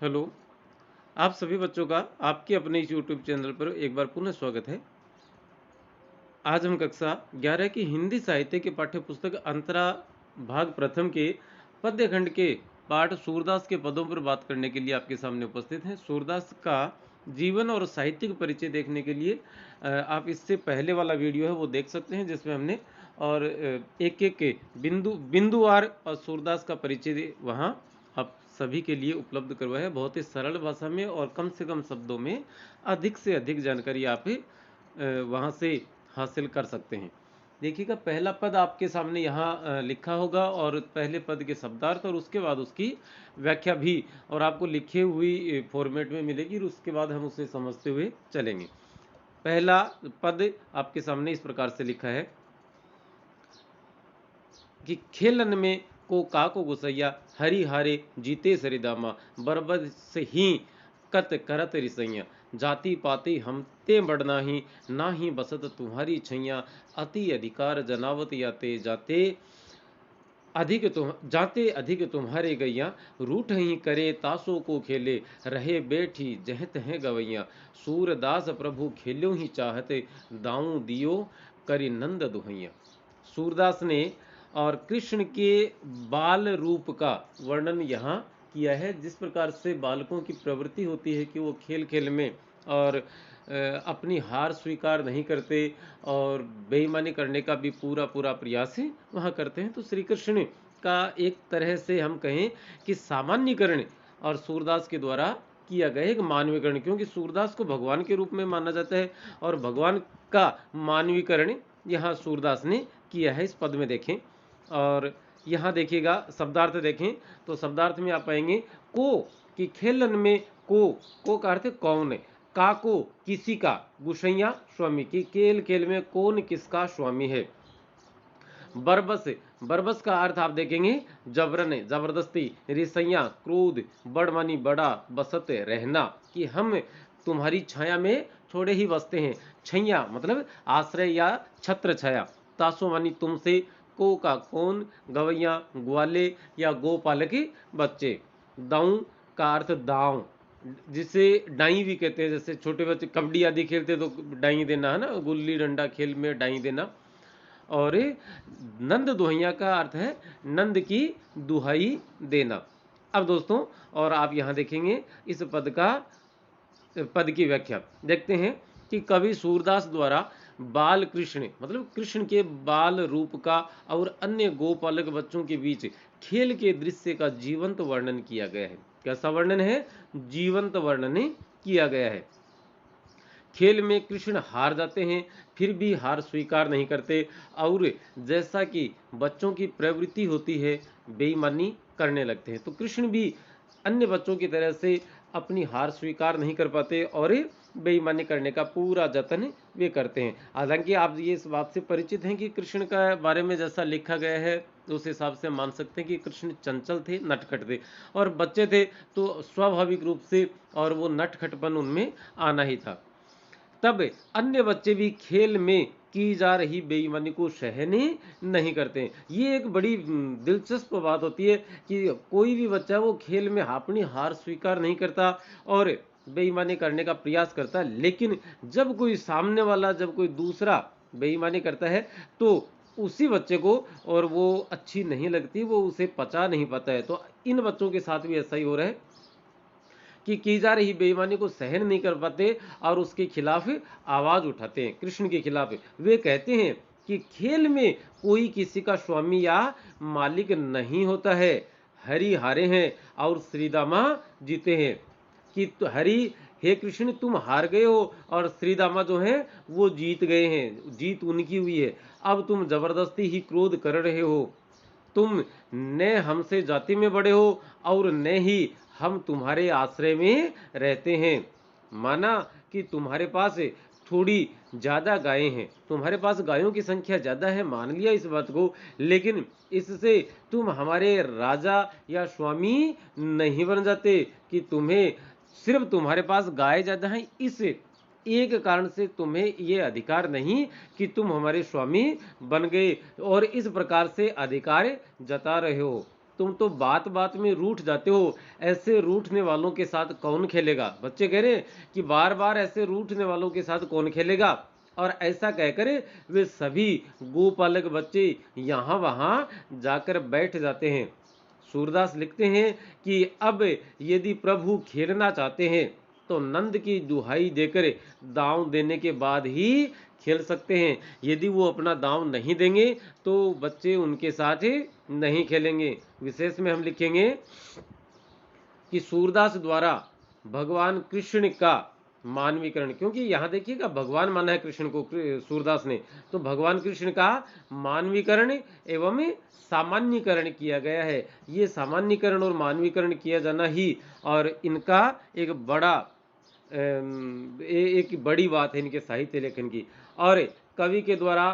Hello. आप सभी बच्चों का आपके अपने इस यूट्यूब चैनल पर एक बार पुनः स्वागत है। आज हम कक्षा 11 की हिंदी साहित्य के पाठ्य पुस्तक अंतरा भाग प्रथम के पद्य खंड के पाठ सूरदास के पदों पर बात करने के लिए आपके सामने उपस्थित हैं। सूरदास का जीवन और साहित्यिक परिचय देखने के लिए आप इससे पहले वाला वीडियो है वो देख सकते हैं, जिसमें हमने और एक एक के बिंदुवार और सूरदास का परिचय वहाँ आप सभी के लिए उपलब्ध करवाया है। बहुत ही सरल भाषा में और कम से कम शब्दों में अधिक से अधिक जानकारी आप वहाँ से हासिल कर सकते हैं। देखिएगा, पहला पद आपके सामने यहाँ लिखा होगा और पहले पद के शब्दार्थ और उसके बाद उसकी व्याख्या भी और आपको लिखी हुई फॉर्मेट में मिलेगी। उसके बाद हम उसे समझते हुए चलेंगे। पहला पद आपके सामने इस प्रकार से लिखा है कि खेलन में को काको गुसैया हरि हारे जीते सरिदामा बरबद से ही कत करत रिसैया जाति पाति हम ते बढ़ना ही ना ही बसत तुम्हारी छैया अति अधिकार जनावत याते जाते अधिक तुम्हारे गैया रूठ ही करे तासों को खेले रहे बैठी जहत हैं गवैया सूरदास प्रभु खेलो ही चाहते दाऊं दियो करी नंद दुहैया। सूरदास ने और कृष्ण के बाल रूप का वर्णन यहाँ किया है। जिस प्रकार से बालकों की प्रवृत्ति होती है कि वो खेल खेल में और अपनी हार स्वीकार नहीं करते और बेईमानी करने का भी पूरा पूरा प्रयास ही वहाँ करते हैं, तो श्री कृष्ण का एक तरह से हम कहें कि सामान्यकरण और सूरदास के द्वारा किया गया एक मानवीकरण, क्योंकि सूरदास को भगवान के रूप में माना जाता है और भगवान का मानवीकरण यहाँ सूरदास ने किया है। इस पद में देखें और यहाँ देखिएगा शब्दार्थ देखें तो शब्दार्थ में आप पाएंगे को कि खेलन में को का अर्थ है कौन, का को किसी का, गुशैया स्वामी की खेल खेल में कौन किसका स्वामी है। बरबस बरबस का अर्थ आप देखेंगे जबरन जबरदस्ती, रिसैया क्रोध, बड़ मानी बड़ा, बसते रहना कि हम तुम्हारी छाया में थोड़े ही बसते हैं। छैया मतलब आश्रय या छत्र छाया, तासो मानी तुमसे, को का कौन, गवैया ग्वाले या गोपालक बच्चे, दाऊ का अर्थ दाव जिसे डाई भी कहते हैं। जैसे छोटे बच्चे कबड्डी आदि खेलते तो डाई देना है ना, गुल्ली डंडा खेल में डाई देना। और नंद दुहैया का अर्थ है नंद की दुहाई देना। अब दोस्तों और आप यहां देखेंगे इस पद की व्याख्या देखते हैं कि कवि सूरदास द्वारा बाल कृष्ण मतलब कृष्ण के बाल रूप का और अन्य गोपालक बच्चों के बीच खेल के दृश्य का जीवंत वर्णन किया गया है। कैसा वर्णन है? जीवंत वर्णन किया गया है। खेल में कृष्ण हार जाते हैं फिर भी हार स्वीकार नहीं करते और जैसा कि बच्चों की प्रवृत्ति होती है बेईमानी करने लगते हैं, तो कृष्ण भी अन्य बच्चों की तरह से अपनी हार स्वीकार नहीं कर पाते और बेईमानी करने का पूरा जतन वे करते हैं। हालांकि आप ये इस बात से परिचित हैं कि कृष्ण का बारे में जैसा लिखा गया है उस हिसाब से मान सकते हैं कि कृष्ण चंचल थे, नटखट थे और बच्चे थे तो स्वाभाविक रूप से और वो नटखटपन उनमें आना ही था। तब अन्य बच्चे भी खेल में की जा रही बेईमानी को सहन नहीं करते। ये एक बड़ी दिलचस्प बात होती है कि कोई भी बच्चा वो खेल में अपनी हार स्वीकार नहीं करता और बेईमानी करने का प्रयास करता है, लेकिन जब कोई सामने वाला जब कोई दूसरा बेईमानी करता है तो उसी बच्चे को और वो अच्छी नहीं लगती, वो उसे पचा नहीं पाता है। तो इन बच्चों के साथ भी ऐसा ही हो रहा है कि की जा रही बेईमानी को सहन नहीं कर पाते और उसके खिलाफ आवाज उठाते हैं। कृष्ण के खिलाफ वे कहते हैं कि खेल में कोई किसी का स्वामी या मालिक नहीं होता है, हरि हारे हैं और श्रीदामा जीते हैं। कि तो हरि हे कृष्ण तुम हार गए हो और श्रीदामा जो हैं वो जीत गए हैं, जीत उनकी हुई है। अब तुम जबरदस्ती ही क्रोध कर रहे हो, तुम न हमसे जाति में बड़े हो और न ही हम तुम्हारे आश्रय में रहते हैं। माना कि तुम्हारे पास थोड़ी ज्यादा गायें हैं, तुम्हारे पास गायों की संख्या ज्यादा है, मान लिया इस बात को, लेकिन इससे तुम हमारे राजा या स्वामी नहीं बन जाते कि तुम्हें सिर्फ तुम्हारे पास गाय ज्यादा है इस एक कारण से तुम्हें ये अधिकार नहीं कि तुम हमारे स्वामी बन गए और इस प्रकार से अधिकार जता रहे हो। तुम तो बात बात में रूठ जाते हो, ऐसे रूठने वालों के साथ कौन खेलेगा। बच्चे कह रहे हैं कि बार बार ऐसे रूठने वालों के साथ कौन खेलेगा। और ऐसा कहकर वे सभी गोपालक बच्चे यहाँ वहाँ जाकर बैठ जाते हैं। सूरदास लिखते हैं कि अब यदि प्रभु खेलना चाहते हैं तो नंद की दुहाई देकर दांव देने के बाद ही खेल सकते हैं। यदि वो अपना दांव नहीं देंगे तो बच्चे उनके साथ नहीं खेलेंगे। विशेष में हम लिखेंगे कि सूरदास द्वारा भगवान कृष्ण का मानवीकरण, क्योंकि यहाँ देखिएगा भगवान माना है कृष्ण को सूरदास ने, तो भगवान कृष्ण का मानवीकरण एवं सामान्यकरण किया गया है। ये सामान्यकरण और मानवीकरण किया जाना ही और इनका एक बड़ा एक बड़ी बात है इनके साहित्य लेखन की। और कवि के द्वारा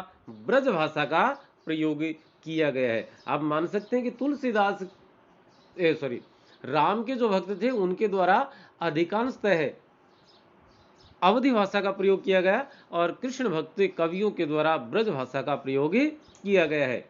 ब्रज भाषा का प्रयोग किया गया है। आप मान सकते हैं कि तुलसीदास सॉरी राम के जो भक्त थे उनके द्वारा अधिकांशतः अवधि भाषा का प्रयोग किया गया और कृष्ण भक्त कवियों के द्वारा ब्रज भाषा का प्रयोग किया गया है।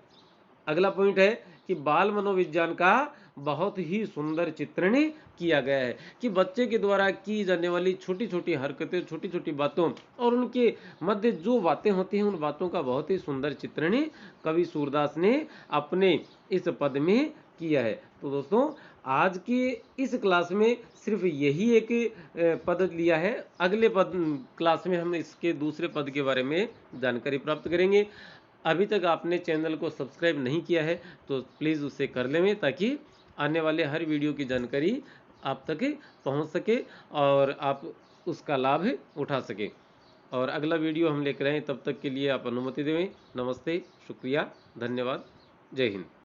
अगला पॉइंट है कि बाल मनोविज्ञान का बहुत ही सुंदर चित्रण किया गया है कि बच्चे के द्वारा की जाने वाली छोटी छोटी हरकतें, छोटी छोटी बातों और उनके मध्य जो बातें होती हैं उन बातों का बहुत ही सुंदर चित्रण कवि सूरदास ने अपने इस पद में किया है। तो दोस्तों आज के इस क्लास में सिर्फ यही एक पद लिया है। अगले पद क्लास में हम इसके दूसरे पद के बारे में जानकारी प्राप्त करेंगे। अभी तक आपने चैनल को सब्सक्राइब नहीं किया है तो प्लीज़ उसे कर लें ताकि आने वाले हर वीडियो की जानकारी आप तक पहुंच सके और आप उसका लाभ उठा सकें। और अगला वीडियो हम लेकर आए, तब तक के लिए आप अनुमति दें। नमस्ते, शुक्रिया, धन्यवाद, जय हिंद।